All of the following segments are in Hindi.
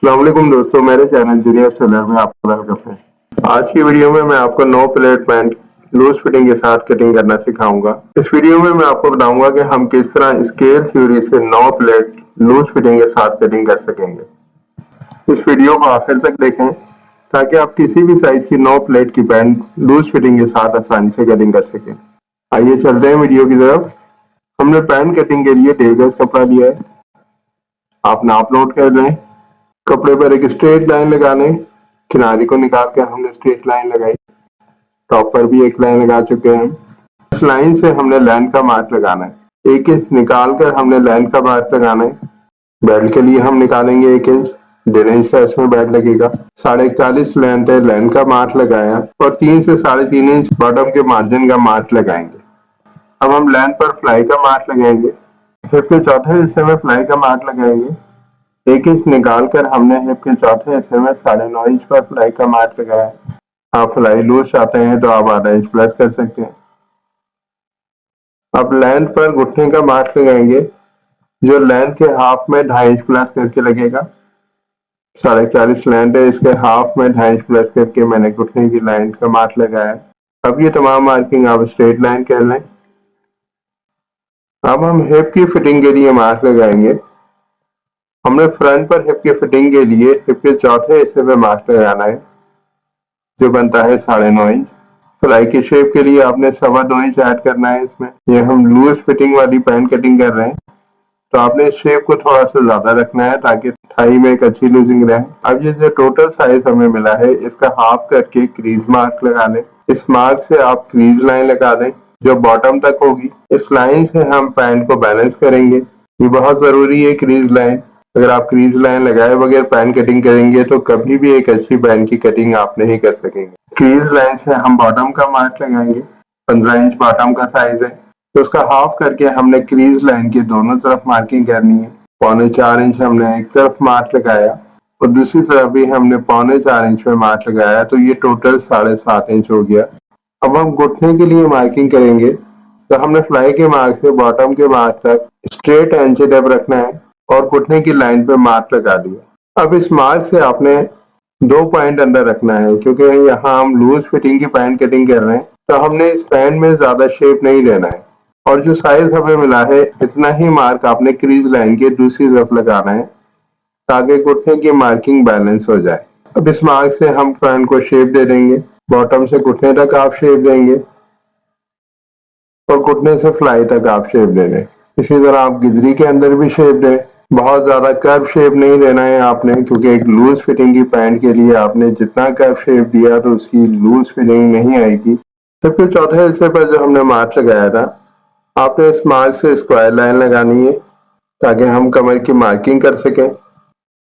अस्सलाम वालेकुम दोस्तों, मेरे चैनल जूनियर टेलर में आपका वेलकम है। आज की वीडियो में मैं आपको 9 प्लेट पैंट लूज फिटिंग के साथ कटिंग करना सिखाऊंगा। इस वीडियो में मैं आपको बताऊंगा कि हम किस तरह स्केल थ्योरी से 9 प्लेट लूज फिटिंग के साथ कटिंग कर सकेंगे। इस वीडियो को आखिर तक देखें ताकि आप किसी भी साइज की 9 प्लेट की पैंट लूज फिटिंग के साथ आसानी से कटिंग कर सकें। आइए चलते हैं वीडियो की तरफ। हमने पैंट कटिंग के लिए 1.5 गज कपड़ा लिया है। आप नाप नोट कर लें। कपड़े पर एक स्ट्रेट लाइन लगा लें। किनारे को निकाल कर हमने स्ट्रेट लाइन लगाई। टॉप पर भी एक लाइन लगा चुके हैं। इस लाइन से हमने लाइन का मार्क लगाना है। 1 इंच निकाल कर हमने लाइन का मार्क लगाना है। बेल्ट के लिए हम निकालेंगे 1 इंच, 1.5 इंच का इसमें बेल्ट लगेगा। 41.5 लेंथ है, लाइन का मार्क लगाया और 3 से 3.5 इंच बॉटम के मार्जिन का मार्क लगाएंगे। अब हम लाइन पर फ्लाई का मार्क लगाएंगे। हिप के चौथे हिस्से में फ्लाई का मार्क लगाएंगे। 1 इंच निकाल कर हमने हिप के चौथे हिस्से में 9.5 इंच पर फ्लाई का मार्क लगाया। आप फ्लाई लूज चाहते हैं तो आप आधा इंच प्लस कर सकते हैं। अब लेंथ पर घुटने का मार्क लगाएंगे, जो लेंथ के हाफ में 2.5 इंच प्लस करके लगेगा। 40.5 लेंथ है, इसके हाफ में 2.5 इंच प्लस करके मैंने घुटने की लाइन का मार्क लगाया। अब ये तमाम मार्किंग आप स्ट्रेट लाइन कर लें। अब हम हिप की फिटिंग के लिए मार्क लगाएंगे। हमने फ्रंट पर हिप की फिटिंग के लिए हिप के चौथे हिस्से में मार्क लगाना है, जो बनता है 9.5 इंच। फ्लाई की शेप के लिए आपने 2.25 इंच ऐड करना है इसमें। ये हम लूज फिटिंग वाली पैंट कटिंग कर रहे हैं, तो आपने इस शेप को थोड़ा सा ज्यादा रखना है ताकि थाई में एक अच्छी लूजिंग रहे। अब ये जो टोटल साइज हमें मिला है, इसका हाफ करके क्रीज मार्क लगा लें। इस मार्क से आप क्रीज लाइन लगा दें जो बॉटम तक होगी। इस लाइन से हम पैंट को बैलेंस करेंगे। ये बहुत जरूरी है क्रीज लाइन। अगर आप क्रीज लाइन लगाए बगैर पैंट कटिंग करेंगे तो कभी भी एक अच्छी पैंट की कटिंग आप नहीं कर सकेंगे। क्रीज लाइन से हम बॉटम का मार्क लगाएंगे। 15 इंच बॉटम का साइज है, तो उसका हाफ करके हमने क्रीज लाइन के दोनों तरफ मार्किंग करनी है। 3.25 इंच हमने एक तरफ मार्क लगाया और दूसरी तरफ भी हमने 3.25 इंच में मार्क लगाया, तो ये टोटल 7.5 इंच हो गया। अब हम घुटने के लिए मार्किंग करेंगे, तो हमने फ्लाई के मार्क से बॉटम के मार्क तक स्ट्रेट एंची टेप रखना है और घुटने की लाइन पे मार्क लगा दिया। अब इस मार्क से आपने 2 पॉइंट अंदर रखना है, क्योंकि यहाँ हम लूज फिटिंग की पैंट कटिंग कर रहे हैं, तो हमने इस पैंट में ज्यादा शेप नहीं लेना है और जो साइज हमें मिला है इतना ही मार्क आपने क्रीज लाइन के दूसरी तरफ लगाना है ताकि घुटने की मार्किंग बैलेंस हो जाए। अब इस मार्क से हम पैंट को शेप दे देंगे। बॉटम से घुटने तक आप शेप देंगे और घुटने से फ्लाई तक आप शेप दे दें। इसी तरह आप गिजरी के अंदर भी शेप दें। बहुत ज्यादा कर्व शेप नहीं देना है आपने, क्योंकि एक लूज फिटिंग की पैंट के लिए आपने जितना कर्व शेप दिया तो उसकी लूज फिटिंग नहीं आएगी। तो फिर चौथे हिस्से पर जो हमने मार्क लगाया था, आपने इस मार्क से स्क्वायर लाइन लगानी है ताकि हम कमर की मार्किंग कर सकें।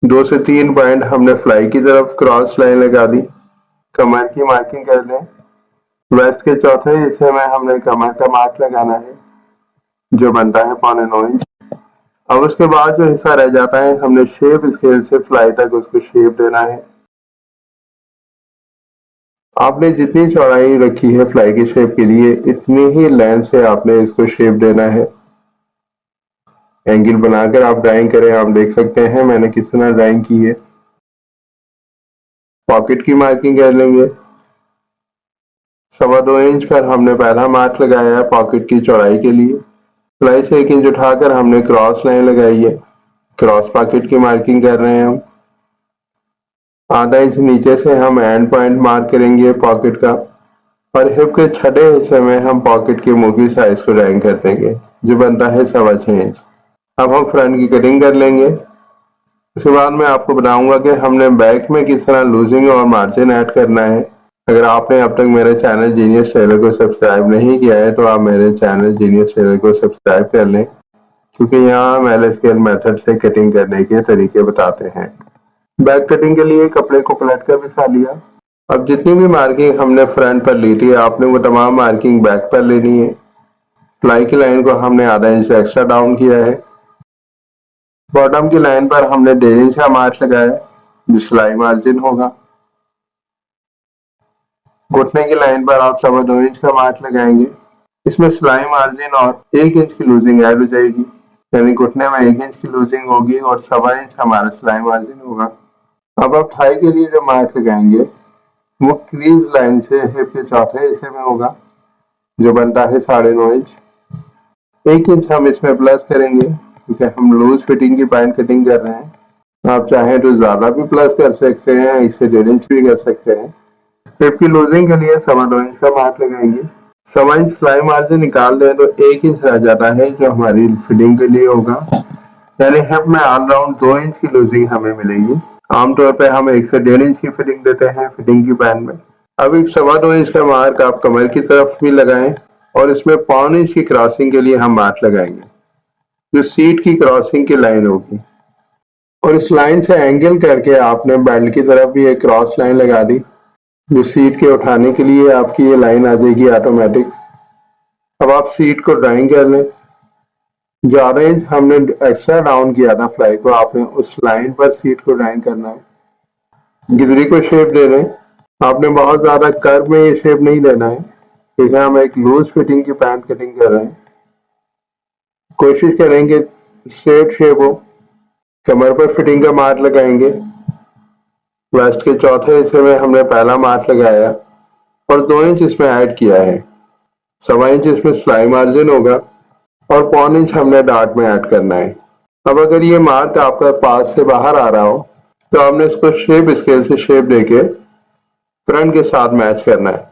2 से 3 पॉइंट हमने फ्लाई की तरफ क्रॉस लाइन लगा दी। कमर की मार्किंग कर लें। वेस्ट के चौथे हिस्से में हमने कमर का मार्क लगाना है, जो बनता है 9.25 इंच। अब उसके बाद जो हिस्सा रह जाता है, हमने शेप स्केल से फ्लाई तक उसको शेप देना है। आपने जितनी चौड़ाई रखी है फ्लाई की शेप के लिए, इतनी ही लेंथ से आपने इसको शेप देना है। एंगल बनाकर आप ड्राइंग करें। आप देख सकते हैं मैंने किस तरह ड्राइंग की है। पॉकेट की मार्किंग कर लेंगे। 2.25 इंच पर हमने पहला मार्क लगाया है पॉकेट की चौड़ाई के लिए। फ्लाई से 1 इंच उठाकर हमने क्रॉस लाइन लगाई है। क्रॉस पॉकेट की मार्किंग कर रहे हैं हम। आधा इंच नीचे से हम एंड पॉइंट मार्क करेंगे पॉकेट का और हिप के छठे हिस्से में हम पॉकेट के मुंह की साइज को ड्राइंग कर देंगे, जो बनता है 6.25 इंच। अब हम फ्रंट की कटिंग कर लेंगे। इसके बाद मैं आपको बताऊंगा कि हमने बैक में किस तरह लूजिंग और मार्जिन ऐड करना है। अगर आपने अब तक मेरे चैनल जीनियस टेलर को सब्सक्राइब नहीं किया है तो आप मेरे चैनल जीनियस टेलर को सब्सक्राइब कर लें, क्योंकि यहाँ हम एल स्केल मेथड से कटिंग करने के तरीके बताते हैं। बैक कटिंग के लिए कपड़े को पलट कर बिछा लिया। अब जितनी भी मार्किंग हमने फ्रंट पर ली थी, आपने वो तमाम मार्किंग बैक पर लेनी है। फ्लाई की लाइन को हमने आधा इंच एक्स्ट्रा डाउन किया है। बॉटम की लाइन पर हमने 1.5 इंच का मार्क लगाया, जो सिलाई मार्जिन होगा। घुटने की लाइन पर आप 2.25 इंच का मार्क लगाएंगे। इसमें सिलाई मार्जिन और 1 इंच की लूजिंग ऐड हो जाएगी, यानी घुटने में 1 इंच की लूजिंग होगी और 2.25 इंच हमारा सिलाई मार्जिन होगा। अब आप थाई के लिए जो मार्क लगाएंगे वो क्रीज लाइन से हिप के चौथे हिस्से में होगा, जो बनता है 9.5 इंच। 1 इंच हम इसमें प्लस करेंगे क्योंकि हम लूज फिटिंग की पैंट कटिंग कर रहे हैं। आप चाहें तो ज्यादा भी प्लस कर सकते हैं, 1 से 1.5 इंच भी कर सकते हैं। हिप की लूजिंग के लिए 2.25 इंच का मार्क लगाएंगे। 2.25 सिलाई मार्जिन निकाल दें तो 1 इंच रह जाता है जो हमारी फिटिंग के लिए होगा, यानी हिप में ऑलराउंड 2 इंच की लूजिंग हमें मिलेगी। आमतौर पर हम 1 से 1.5 इंच की फिटिंग देते हैं फिटिंग की पैंट में। अब एक 2.25 इंच का मार्क आप कमर की तरफ भी लगाएं और इसमें 0.25 इंच की क्रॉसिंग के लिए हम मार्क लगाएंगे, जो सीट की क्रॉसिंग की लाइन होगी। और इस लाइन से एंगल करके आपने बेल्ट की तरफ भी एक क्रॉस लाइन लगा दी, जो सीट के उठाने के लिए आपकी ये लाइन आ जाएगी ऑटोमेटिक। अब आप सीट को ड्राइंग कर लें। जो ऑरेंज हमने एक्स्ट्रा डाउन किया था फ्लाई को, आपने उस लाइन पर सीट को ड्राइंग करना है। गिजरी को शेप दे रहे हैं। आपने बहुत ज्यादा कर्व में ये शेप नहीं देना है क्योंकि हम एक लूज फिटिंग की पैंट कटिंग कर रहे हैं। कोशिश करेंगे स्ट्रेट शेप हो। कमर पर फिटिंग का मार्क लगाएंगे। वेस्ट के चौथे हिस्से में हमने पहला मार्क लगाया और 2 इंच इसमें ऐड किया है। 2.25 इंच इसमें सिलाई मार्जिन होगा और 0.25 इंच हमने डार्ट में ऐड करना है। अब अगर ये मार्क आपका पास से बाहर आ रहा हो तो आपने इसको शेप स्केल से शेप देके फ्रंट के साथ मैच करना है।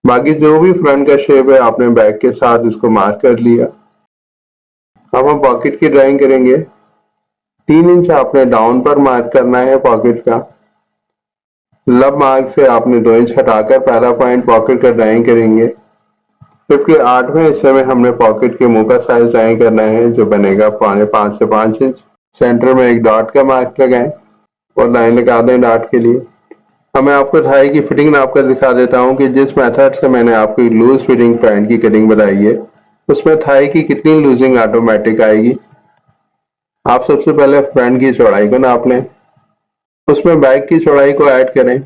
बाकी जो भी फ्रंट का शेप है आपने बैक के साथ इसको मार्क कर लिया। अब हम पॉकेट की ड्राइंग करेंगे। 3 इंच आपने डाउन पर मार्क करना है पॉकेट का। लब मार्क से आपने 2 इंच हटाकर पहला पॉइंट पॉकेट का ड्राइंग करेंगे। हिप के 8वें हिस्से में हमने पॉकेट के मुंह का साइज ड्राइंग करना है, जो बनेगा 5.25 से 5 इंच। सेंटर में एक डॉट का मार्क लगाएं और लाइन लगा दें डॉट के लिए। अब मैं आपको थाई की फिटिंग नाप कर दिखा देता हूँ कि जिस मेथड से मैंने आपको लूज फिटिंग पैंट की कटिंग बताई है उसमें थाई की कितनी लूजिंग ऑटोमेटिक आएगी। आप सबसे पहले फ्रंट की चौड़ाई को नाप लें, उसमें बैक की चौड़ाई को ऐड करें,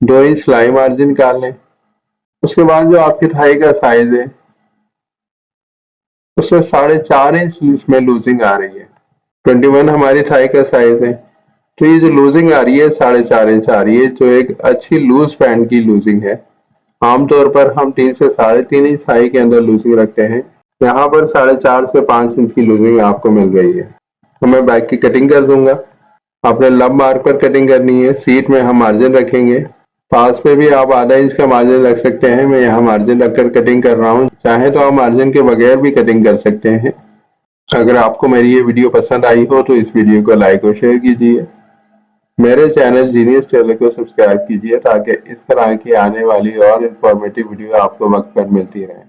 2 इंच सिलाई मार्जिन निकाल लें। उसके बाद जो आपकी थाई का साइज है उसमें 4.5 इंच इसमें लूजिंग आ रही है। 21 हमारी थाई का साइज है, तो ये जो लूजिंग आ रही है 4.5 इंच आ रही है, जो एक अच्छी लूज पैंट की लूजिंग है। आमतौर पर हम 3 से 3.5 इंच थाई के अंदर लूजिंग रखते हैं। यहाँ पर 4.5 से 5 इंच की लूजिंग आपको मिल गई है। तो मैं बैक की कटिंग कर दूंगा। आपने लब मार्क पर कटिंग करनी है। सीट में हम मार्जिन रखेंगे। पास में भी आप आधा इंच का मार्जिन रख सकते हैं। मैं यहाँ मार्जिन रखकर कटिंग कर रहा हूँ। चाहे तो आप मार्जिन के बगैर भी कटिंग कर सकते हैं। अगर आपको मेरी ये वीडियो पसंद आई हो तो इस वीडियो को लाइक और शेयर कीजिए। मेरे चैनल जीनियस टेलर को सब्सक्राइब कीजिए ताकि इस तरह की आने वाली और इन्फॉर्मेटिव वीडियो आपको वक्त पर मिलती रहे।